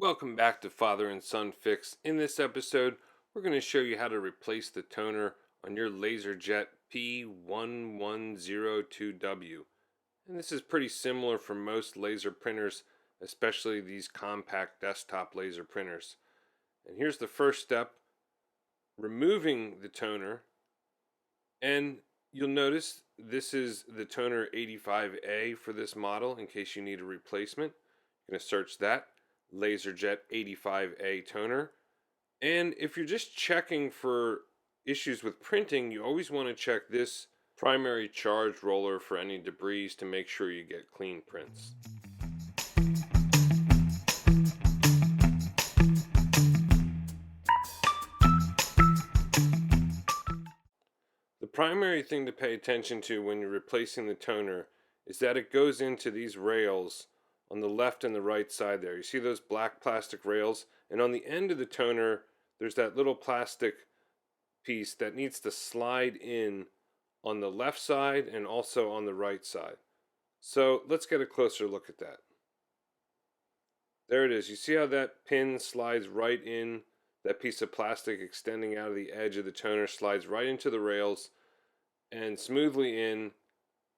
Welcome back to Father and Son Fix. In this episode, we're going to show you how to replace the toner on your Laserjet P1102W. And this is pretty similar for most laser printers, especially these compact desktop laser printers. And here's the first step, removing the toner. And you'll notice this is the toner 85A for this model in case you need a replacement. You're going to search that. Laserjet 85A toner. And if you're just checking for issues with printing, you always want to check this primary charge roller for any debris to make sure you get clean prints. The primary thing to pay attention to when you're replacing the toner is that it goes into these rails on the left and the right side there. You see those black plastic rails? And on the end of the toner, there's that little plastic piece that needs to slide in on the left side and also on the right side. So let's get a closer look at that. There it is. You see how that pin slides right in? That piece of plastic extending out of the edge of the toner slides right into the rails and smoothly in,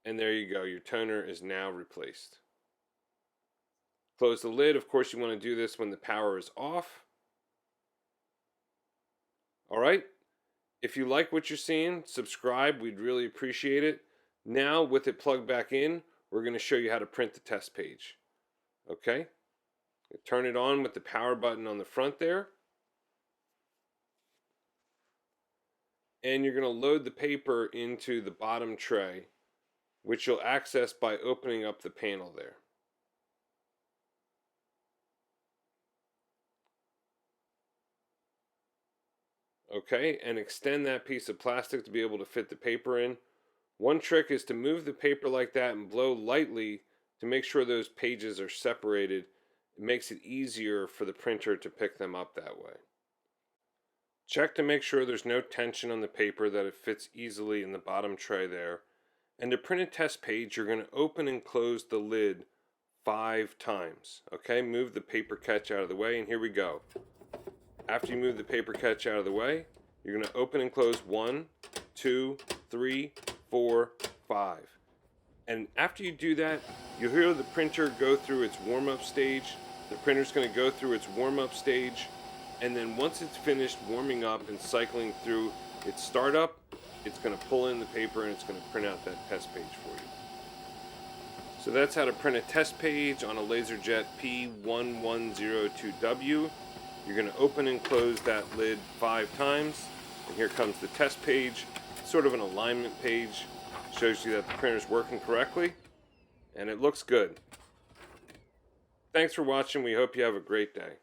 and there you go. Your toner is now replaced. Close the lid. Of course, you want to do this when the power is off. Alright, if you like what you're seeing, subscribe. We'd really appreciate it. Now, with it plugged back in, we're going to show you how to print the test page. Okay? Turn it on with the power button on the front there. And you're going to load the paper into the bottom tray, which you'll access by opening up the panel there. Okay, and extend that piece of plastic to be able to fit the paper in. One trick is to move the paper like that and blow lightly to make sure those pages are separated. It makes it easier for the printer to pick them up that way. Check to make sure there's no tension on the paper, that it fits easily in the bottom tray there. And to print a test page, you're going to open and close the lid 5 times. Okay, move the paper catch out of the way, and here we go. After you move the paper catch out of the way, you're going to open and close 1, 2, 3, 4, 5. And after you do that, you'll hear the printer go through its warm-up stage. The printer's going to go through its warm-up stage, and then once it's finished warming up and cycling through its startup, it's going to pull in the paper and it's going to print out that test page for you. So that's how to print a test page on a Laserjet P1102W. You're going to open and close that lid 5 times, and here comes the test page. It's sort of an alignment page. Shows you that the printer's working correctly, and it looks good. Thanks for watching. We hope you have a great day.